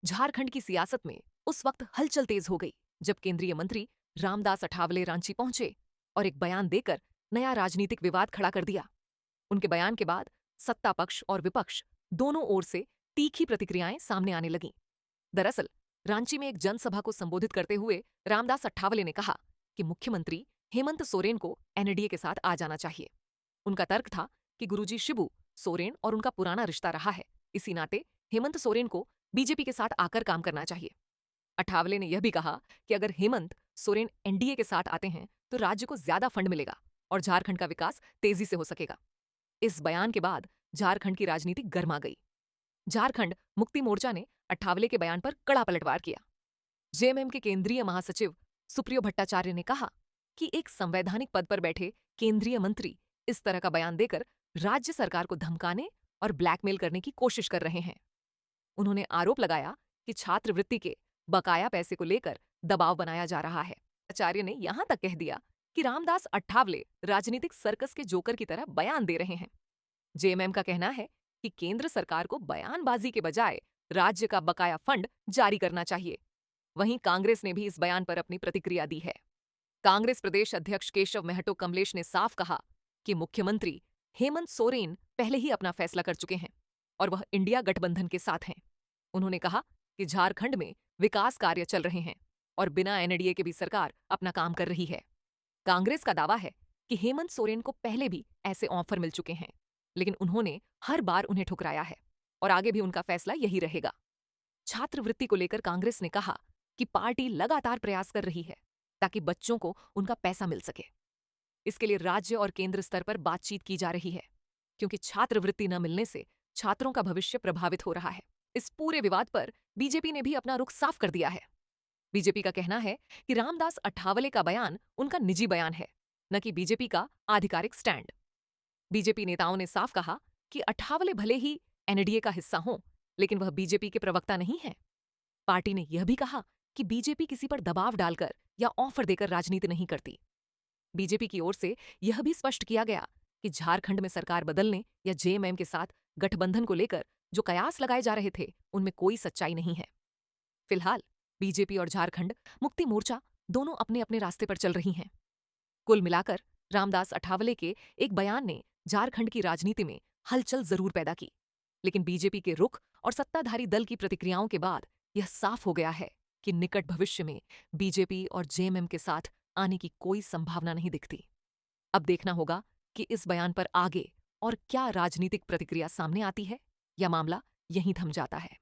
झारखंड की सियासत में उस वक्त हलचल तेज हो गई जब केंद्रीय मंत्री रामदास अठावले रांची पहुंचे और एक बयान देकर नया राजनीतिक विवाद खड़ा कर दिया। उनके बयान के बाद सत्ता पक्ष और विपक्ष दोनों ओर से तीखी प्रतिक्रियाएं सामने आने लगीं। दरअसल रांची में एक जनसभा को संबोधित करते हुए रामदास अठावले ने कहा कि मुख्यमंत्री हेमंत सोरेन को एनडीए के साथ आ जाना चाहिए। उनका तर्क था कि गुरुजी शिबू सोरेन और उनका पुराना रिश्ता रहा है, इसी नाते हेमंत सोरेन को बीजेपी के साथ आकर काम करना चाहिए। अठावले ने यह भी कहा कि अगर हेमंत सोरेन एनडीए के साथ आते हैं तो राज्य को ज्यादा फंड मिलेगा और झारखंड का विकास तेजी से हो सकेगा। इस बयान के बाद झारखंड की राजनीति गर्मा गई। झारखंड मुक्ति मोर्चा ने अठावले के बयान पर कड़ा पलटवार किया। जेएमएम के केंद्रीय महासचिव सुप्रियो भट्टाचार्य ने कहा कि एक संवैधानिक पद पर बैठे केंद्रीय मंत्री इस तरह का बयान देकर राज्य सरकार को धमकाने और ब्लैकमेल करने की कोशिश कर रहे हैं। उन्होंने आरोप लगाया कि छात्रवृत्ति के बकाया पैसे को लेकर दबाव बनाया जा रहा है। आचार्य ने यहां तक कह दिया कि रामदास अठावले राजनीतिक सर्कस के जोकर की तरह बयान दे रहे हैं। जेएमएम का कहना है कि केंद्र सरकार को बयानबाजी के बजाय राज्य का बकाया फंड जारी करना चाहिए। वहीं कांग्रेस ने भी इस बयान पर अपनी प्रतिक्रिया दी है। कांग्रेस प्रदेश अध्यक्ष केशव महतो कमलेश ने साफ कहा कि मुख्यमंत्री हेमंत सोरेन पहले ही अपना फैसला कर चुके हैं और वह इंडिया गठबंधन के साथ हैं। उन्होंने कहा कि झारखंड में विकास कार्य चल रहे हैं और बिना एनडीए के भी सरकार अपना काम कर रही है। कांग्रेस का दावा है कि हेमंत सोरेन को पहले भी ऐसे ऑफर मिल चुके हैं, लेकिन उन्होंने हर बार उन्हें ठुकराया है और आगे भी उनका फैसला यही रहेगा। छात्रवृत्ति को लेकर कांग्रेस ने कहा कि पार्टी लगातार प्रयास कर रही है ताकि बच्चों को उनका पैसा मिल सके। इसके लिए राज्य और केंद्र स्तर पर बातचीत की जा रही है, क्योंकि छात्रवृत्ति न मिलने से छात्रों का भविष्य प्रभावित हो रहा है। इस पूरे विवाद पर बीजेपी ने भी अपना रुख साफ कर दिया है। बीजेपी का कहना है कि रामदास अठावले का बयान उनका निजी बयान है, न कि बीजेपी का आधिकारिक स्टैंड। बीजेपी नेताओं ने साफ कहा कि अठावले भले ही एनडीए का हिस्सा हों, लेकिन वह बीजेपी के प्रवक्ता नहीं है। पार्टी ने यह भी कहा कि बीजेपी किसी पर दबाव डालकर या ऑफर देकर राजनीति नहीं करती। बीजेपी की ओर से यह भी स्पष्ट किया गया कि झारखंड में सरकार बदलने या जेएमएम के साथ गठबंधन को लेकर जो कयास लगाए जा रहे थे, उनमें कोई सच्चाई नहीं है। फिलहाल बीजेपी और झारखंड मुक्ति मोर्चा दोनों अपने अपने रास्ते पर चल रही हैं। कुल मिलाकर रामदास अठावले के एक बयान ने झारखंड की राजनीति में हलचल जरूर पैदा की, लेकिन बीजेपी के रुख और सत्ताधारी दल की प्रतिक्रियाओं के बाद यह साफ हो गया है कि निकट भविष्य में बीजेपी और जेएमएम के साथ आने की कोई संभावना नहीं दिखती। अब देखना होगा कि इस बयान पर आगे और क्या राजनीतिक प्रतिक्रिया सामने आती है या मामला यहीं थम जाता है।